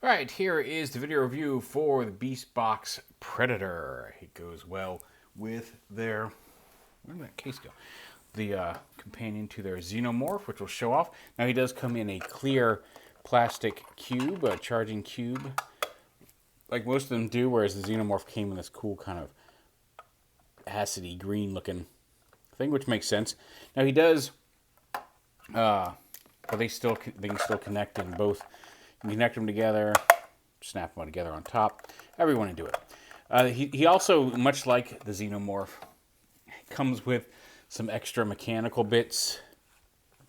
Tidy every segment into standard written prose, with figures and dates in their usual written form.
Alright, here is the video review for the MegaBox Predator. It goes well with their, where did that case go? The companion to their Xenomorph, which will show off. Now he does come in a clear plastic cube, a charging cube, like most of them do, whereas the Xenomorph came in this cool kind of acidy green looking thing, which makes sense. Now he does, but they can still connect in both. You can connect them together, snap them all together on top, however you want to do it. He also, much like the Xenomorph, comes with some extra mechanical bits,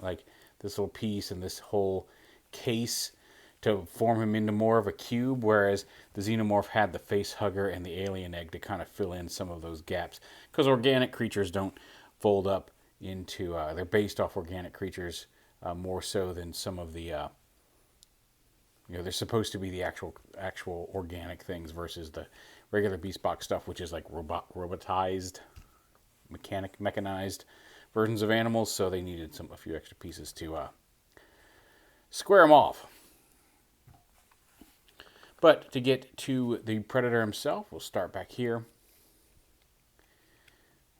like this little piece and this whole case to form him into more of a cube, whereas the Xenomorph had the face hugger and the alien egg to kind of fill in some of those gaps. Because organic creatures don't fold up into, they're based off organic creatures more so than some of the, they're supposed to be the actual organic things versus the regular MegaBox stuff, which is like robotized, mechanized versions of animals. So they needed a few extra pieces to square them off. But to get to the Predator himself, we'll start back here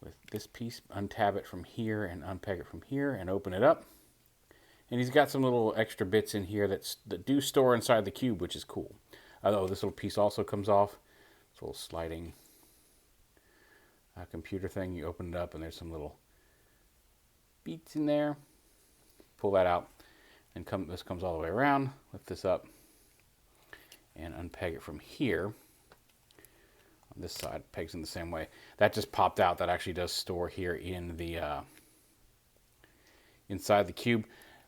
with this piece. Untab it from here and unpeg it from here and open it up. And he's got some little extra bits in here that do store inside the cube, which is cool. Although this little piece also comes off. It's a little sliding computer thing. You open it up and there's some little beats in there. Pull that out. And this comes all the way around. Lift this up and unpeg it from here. On this side, pegs in the same way. That just popped out. That actually does store here in the inside the cube.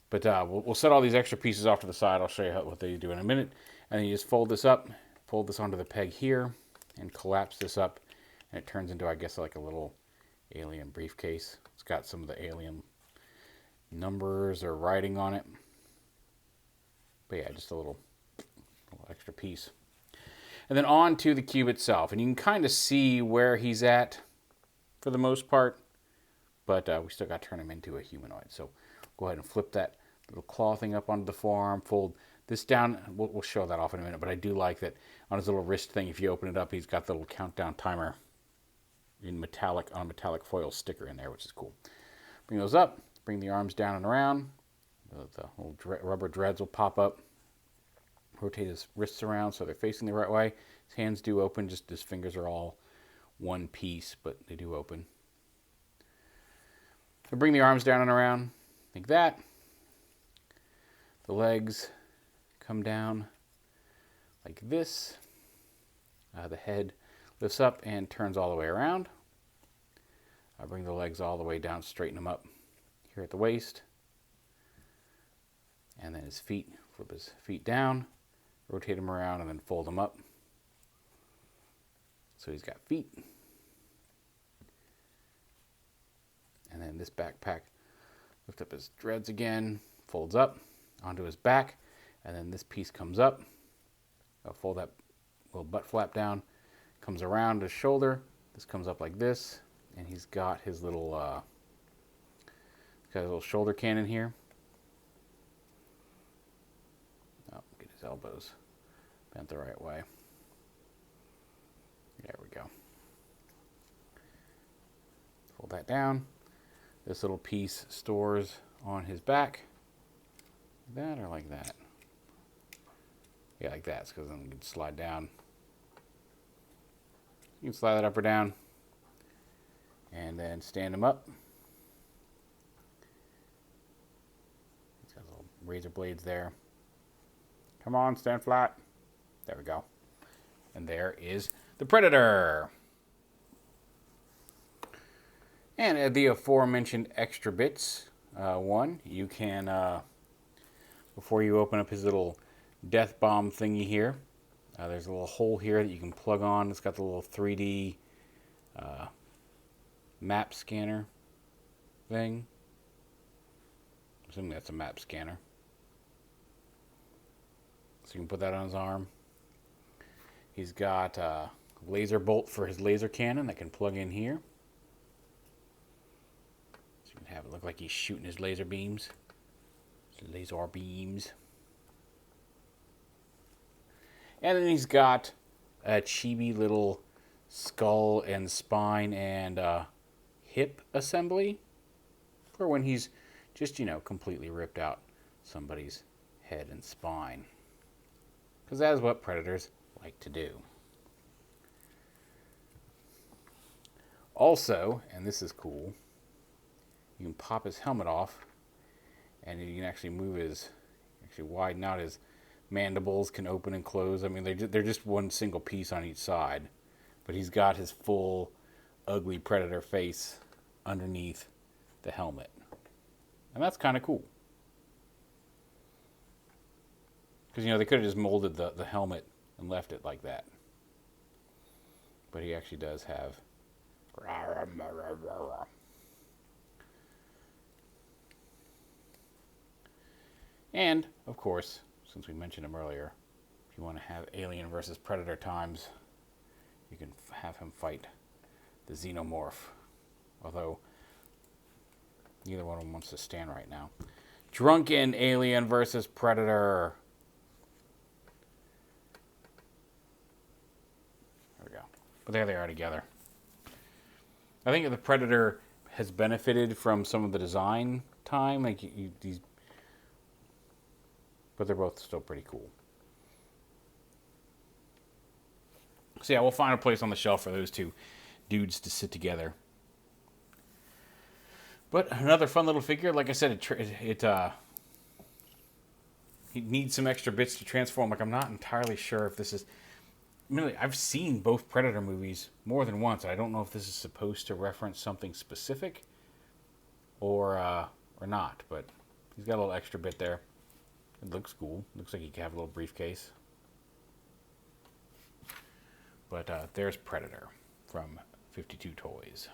But we'll set all these extra pieces off to the side. I'll show you what they do in a minute. And then you just fold this up, fold this onto the peg here, and collapse this up. And it turns into, I guess, like a little alien briefcase. It's got some of the alien numbers or writing on it. But yeah, just a little extra piece. And then on to the cube itself. And you can kind of see where he's at for the most part. But we still got to turn him into a humanoid. So go ahead and flip that little claw thing up onto the forearm, fold this down. We'll show that off in a minute, but I do like that on his little wrist thing, if you open it up, he's got the little countdown timer in metallic, on a metallic foil sticker in there, which is cool. Bring those up, bring the arms down and around. The little rubber dreads will pop up. Rotate his wrists around so they're facing the right way. His hands do open, just his fingers are all one piece, but they do open. So bring the arms down and around, like that. The legs come down like this. The head lifts up and turns all the way around. I bring the legs all the way down, straighten them up here at the waist. And then his feet, flip his feet down, rotate them around, and then fold them up. So he's got feet. And then this backpack, lift up his dreads again, folds up onto his back, and then this piece comes up. I'll fold that little butt flap down, comes around his shoulder. This comes up like this, and he's got his little, shoulder cannon here. Oh, get his elbows bent the right way. There we go. Fold that down. This little piece stores on his back. Like that or like that? Yeah, like that, because then you can slide down. You can slide that up or down. And then stand him up. He's got little razor blades there. Come on, stand flat. There we go. And there is the Predator. And the aforementioned extra bits. One, you can, before you open up his little death bomb thingy here, there's a little hole here that you can plug on. It's got the little 3D map scanner thing. I'm assuming that's a map scanner. So you can put that on his arm. He's got a laser bolt for his laser cannon that can plug in here. Have it look like he's shooting his laser beams. Laser beams. And then he's got a chibi little skull and spine and hip assembly for when he's just, completely ripped out somebody's head and spine. Because that is what predators like to do. Also, and this is cool, you can pop his helmet off and you can actually widen out his mandibles, can open and close. I mean, they're just one single piece on each side. But he's got his full ugly predator face underneath the helmet. And that's kind of cool. Because, they could have just molded the helmet and left it like that. But he actually does have... And, of course, since we mentioned him earlier, if you want to have Alien versus Predator times, you can have him fight the Xenomorph. Although, neither one of them wants to stand right now. Drunken Alien versus Predator. There we go. But there they are together. I think the Predator has benefited from some of the design time. Like these, but they're both still pretty cool. So yeah, we'll find a place on the shelf for those two dudes to sit together. But another fun little figure. Like I said, it needs some extra bits to transform. Like I'm not entirely sure if this is. I've seen both Predator movies more than once. I don't know if this is supposed to reference something specific or not. But he's got a little extra bit there. It looks cool. Looks like he could have a little briefcase. But there's Predator from 52 Toys.